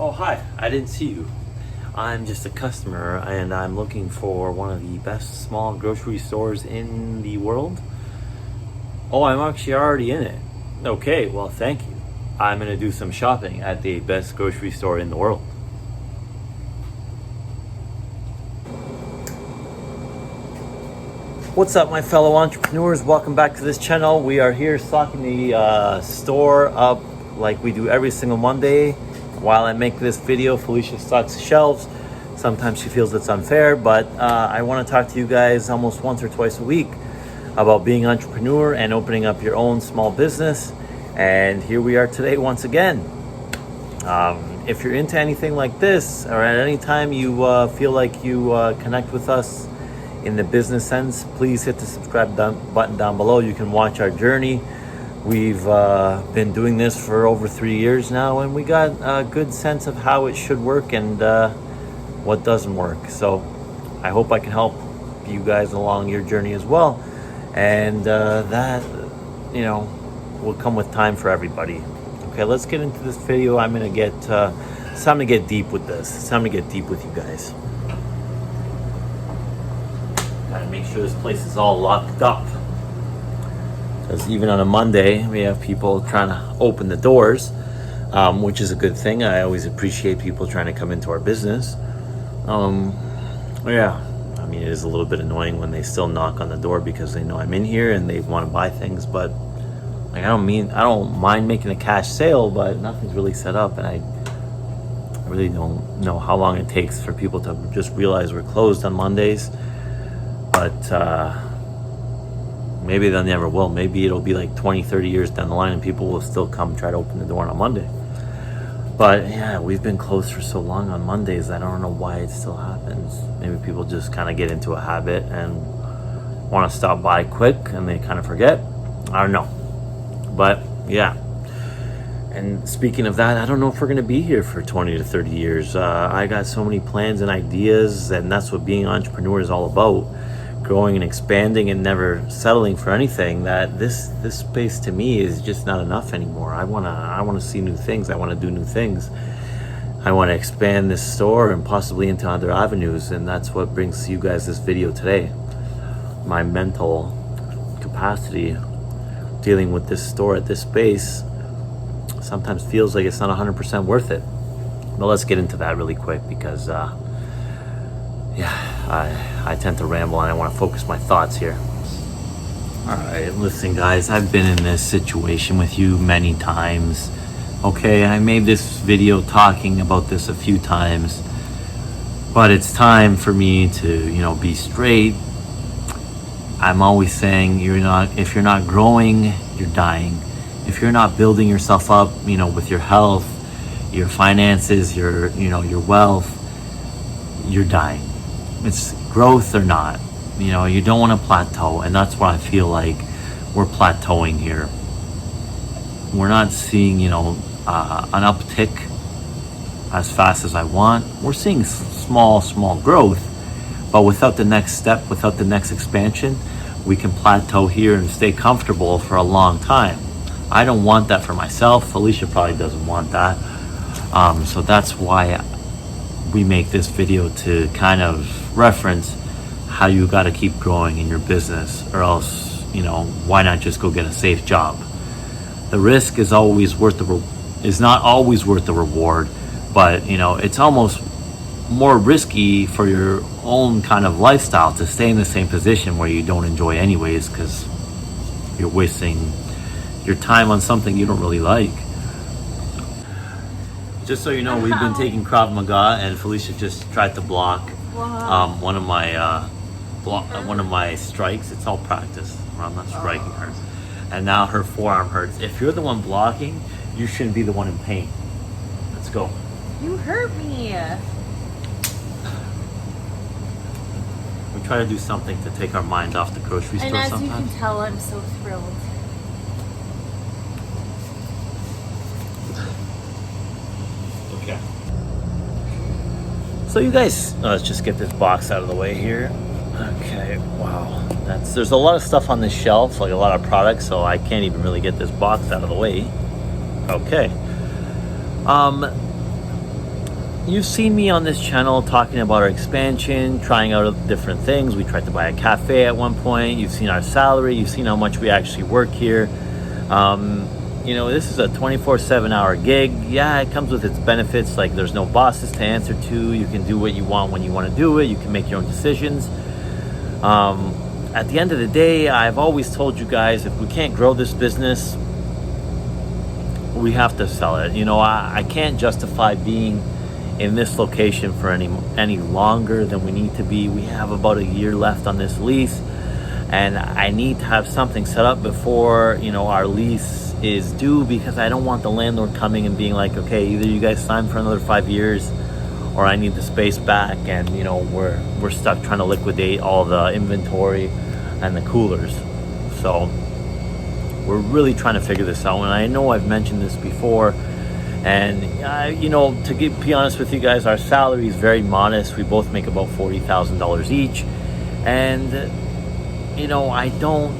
Oh, hi. I didn't see you. I'm just a customer and I'm looking for one of the best small grocery stores in the world. Oh, I'm actually already in it. Okay, well, thank you. I'm going to do some shopping at the best grocery store in the world. What's up, my fellow entrepreneurs? Welcome back to this channel. We are here stocking the store up like we do every single Monday. While I make this video, Felicia stocks the shelves. Sometimes she feels it's unfair, but I want to talk to you guys almost once or twice a week about being an entrepreneur and opening up your own small business. And here we are today once again. If you're into anything like this, or at any time you feel like you connect with us in the business sense, please hit the subscribe button down below. You can watch our journey. We've been doing this for over 3 years now, and we got a good sense of how it should work and what doesn't work. So I hope I can help you guys along your journey as well. And that, will come with time for everybody. Okay, let's get into this video. It's time to get deep with this. It's time to get deep with you guys. Gotta make sure this place is all locked up. Because even on a Monday, we have people trying to open the doors, which is a good thing. I always appreciate people trying to come into our business. Yeah, I mean, it is a little bit annoying when they still knock on the door because they know I'm in here and they want to buy things. But I don't mind making a cash sale, but nothing's really set up, and I really don't know how long it takes for people to just realize we're closed on Mondays. But maybe they never will. Maybe it'll be like 20, 30 years down the line and people will still come try to open the door on a Monday. But yeah, we've been closed for so long on Mondays. I don't know why it still happens. Maybe people just kind of get into a habit and want to stop by quick and they kind of forget. I don't know. But yeah. And speaking of that, I don't know if we're going to be here for 20 to 30 years. I got so many plans and ideas, and that's what being an entrepreneur is all about. Growing and expanding and never settling for anything. That this space to me is just not enough anymore. I wanna see new things. I want to do new things. I want to expand this store and possibly into other avenues, and that's what brings you guys this video today. My mental capacity dealing with this store at this space sometimes feels like it's not 100% worth it. But let's get into that really quick because I tend to ramble and I want to focus my thoughts here. All right, listen guys, I've been in this situation with you many times. Okay, I made this video talking about this a few times, but it's time for me to, be straight. I'm always saying if you're not growing, you're dying. If you're not building yourself up, with your health, your finances, your wealth, you're dying. It's growth or not. You don't want to plateau, and that's what I feel like we're plateauing here. We're not seeing, an uptick as fast as I want. We're seeing small growth, but without the next step, without the next expansion, we can plateau here and stay comfortable for a long time. I don't want that for myself. Felicia probably doesn't want that. So that's why we make this video, to kind of reference how you got to keep growing in your business, or else, why not just go get a safe job? The risk is not always worth the reward, but it's almost more risky for your own kind of lifestyle to stay in the same position where you don't enjoy anyways, because you're wasting your time on something you don't really like. Just so you know, we've been taking Krav Maga, and Felicia just tried to block one of my strikes. It's all practice. I'm not striking her, and now her forearm hurts. If you're the one blocking, you shouldn't be the one in pain. Let's go. You hurt me. We try to do something to take our mind off the grocery store sometimes. And as you can tell, I'm so thrilled. Okay. So you guys, let's just get this box out of the way here. Okay, wow. There's a lot of stuff on this shelf, like a lot of products, so I can't even really get this box out of the way. Okay. you've seen me on this channel talking about our expansion, trying out different things. We tried to buy a cafe at one point. You've seen our salary. You've seen how much we actually work here. This is a 24/7 hour gig. Yeah, it comes with its benefits. Like, there's no bosses to answer to. You can do what you want when you want to do it. You can make your own decisions. At the end of the day, I've always told you guys, if we can't grow this business, we have to sell it. I can't justify being in this location for any longer than we need to be. We have about a year left on this lease, and I need to have something set up before our lease is due, because I don't want the landlord coming and being like, okay, either you guys sign for another 5 years or I need the space back, and we're stuck trying to liquidate all the inventory and the coolers. So we're really trying to figure this out, and I know I've mentioned this before. And to be honest with you guys, our salary is very modest. We both make about $40,000 each, and I don't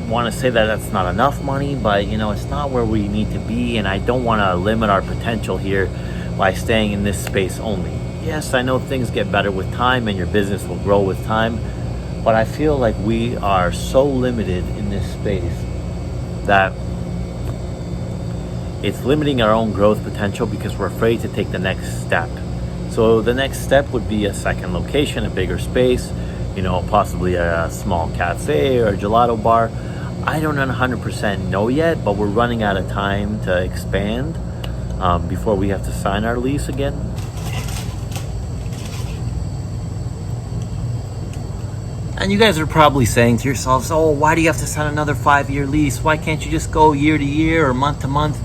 want to say that that's not enough money, but it's not where we need to be, and I don't want to limit our potential here by staying in this space only. Yes, I know things get better with time and your business will grow with time, but I feel like we are so limited in this space that it's limiting our own growth potential, because we're afraid to take the next step. So the next step would be a second location, a bigger space, possibly a small cafe or a gelato bar. I don't 100% know yet, but we're running out of time to expand before we have to sign our lease again. And you guys are probably saying to yourselves, oh, why do you have to sign another 5-year lease? Why can't you just go year to year or month to month?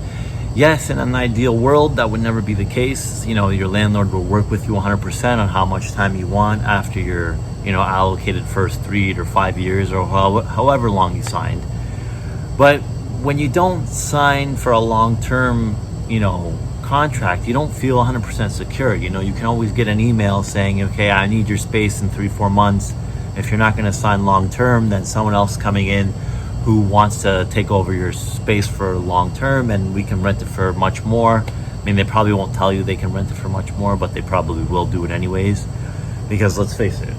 Yes, in an ideal world, that would never be the case. Your landlord will work with you 100% on how much time you want after your, allocated first 3 to 5 years, or however long you signed. But when you don't sign for a long-term, contract, you don't feel 100% secure. You can always get an email saying, okay, I need your space in 3-4 months. If you're not going to sign long-term, then someone else coming in who wants to take over your space for long-term, and we can rent it for much more. I mean, they probably won't tell you they can rent it for much more, but they probably will do it anyways. Because let's face it,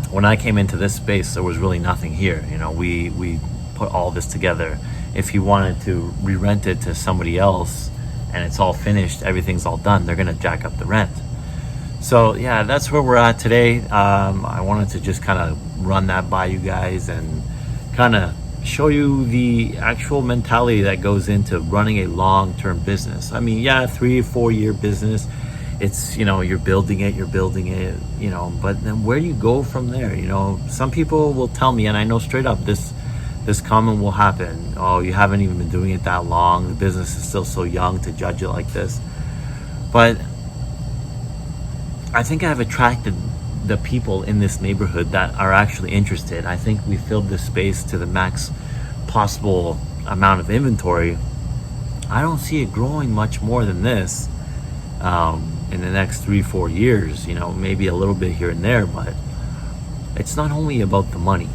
when I came into this space, there was really nothing here. We put all this together. If you wanted to re-rent it to somebody else and it's all finished, everything's all done, they're going to jack up the rent. So yeah, that's where we're at today. I wanted to just kind of run that by you guys and kind of show you the actual mentality that goes into running a long-term business. I mean, yeah, 3-4 year business, it's, you're building it, but then where do you go from there? Some people will tell me, and I know straight up, this comment will happen. Oh, you haven't even been doing it that long. The business is still so young to judge it like this. But I think I've attracted the people in this neighborhood that are actually interested. I think we filled this space to the max possible amount of inventory. I don't see it growing much more than this in the next 3-4 years. Maybe a little bit here and there, but it's not only about the money.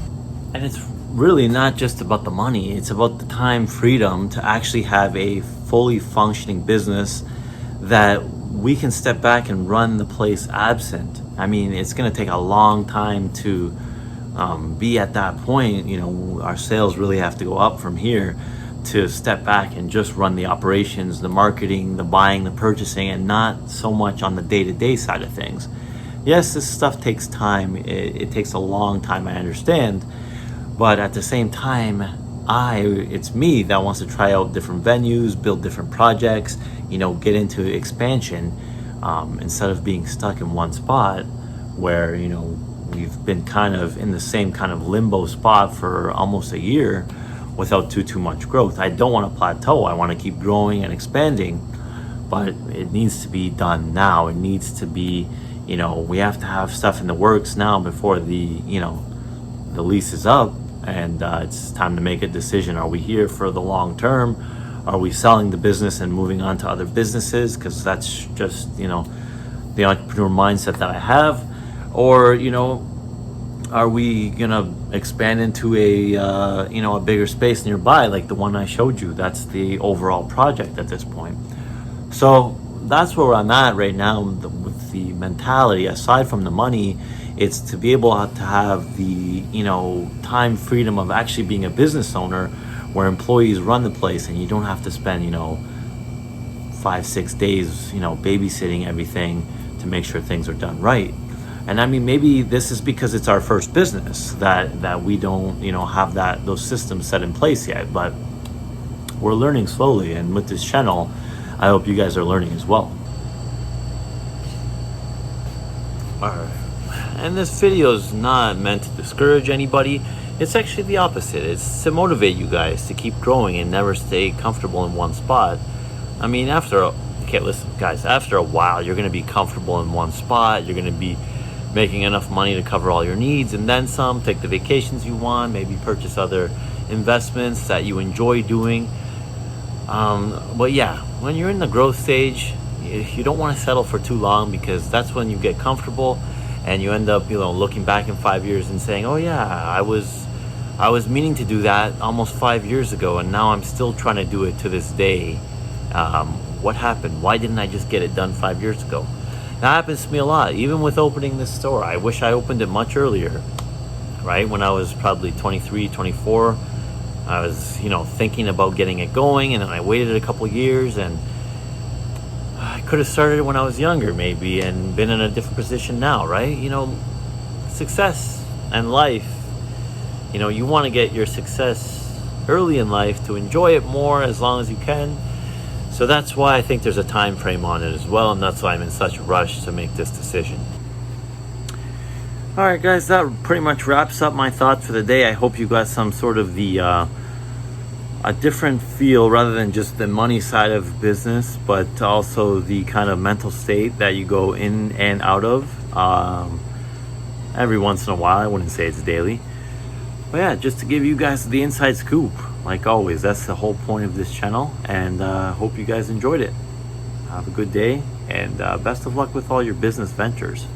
And it's really not just about the money. It's about the time freedom to actually have a fully functioning business that we can step back and run the place absent. I mean, it's going to take a long time to be at that point. Our sales really have to go up from here to step back and just run the operations, the marketing, the buying, the purchasing, and not so much on the day-to-day side of things. Yes, this stuff takes time. It takes a long time, I understand. But at the same time, it's me that wants to try out different venues, build different projects, get into expansion, instead of being stuck in one spot where, we've been kind of in the same kind of limbo spot for almost a year without too much growth. I don't want to plateau. I want to keep growing and expanding, but it needs to be done now. It needs to be, we have to have stuff in the works now before the lease is up, and it's time to make a decision. Are we here for the long term? Are we selling the business and moving on to other businesses? Because that's just, the entrepreneur mindset that I have. Or, are we gonna expand into a bigger space nearby, like the one I showed you? That's the overall project at this point. So that's where I'm at right now with the mentality. Aside from the money, it's to be able to have the time freedom of actually being a business owner, where employees run the place and you don't have to spend 5-6 days babysitting everything to make sure things are done right. And I mean, maybe this is because it's our first business that we don't have those systems set in place yet, but we're learning slowly. And with this channel, I hope you guys are learning as well. All right. And this video is not meant to discourage anybody. It's actually the opposite. It's to motivate you guys to keep growing and never stay comfortable in one spot. I mean, listen, guys, after a while, you're going to be comfortable in one spot. You're going to be making enough money to cover all your needs and then some, take the vacations you want, maybe purchase other investments that you enjoy doing. But yeah, when you're in the growth stage, you don't want to settle for too long, because that's when you get comfortable and you end up, looking back in 5 years and saying, oh yeah, I was meaning to do that almost 5 years ago, and now I'm still trying to do it to this day. What happened? Why didn't I just get it done 5 years ago? That happens to me a lot, even with opening this store. I wish I opened it much earlier, right? When I was probably 23, 24, I was, thinking about getting it going, and then I waited a couple years, and I could have started when I was younger maybe and been in a different position now, right? Success and life, you want to get your success early in life to enjoy it more as long as you can. So that's why I think there's a time frame on it as well, and that's why I'm in such a rush to make this decision. All right, guys, that pretty much wraps up my thoughts for the day. I hope you got some sort of a different feel, rather than just the money side of business, but also the kind of mental state that you go in and out of every once in a while. I wouldn't say it's daily, but yeah, just to give you guys the inside scoop. Like always, that's the whole point of this channel, and hope you guys enjoyed it. Have a good day, and best of luck with all your business ventures.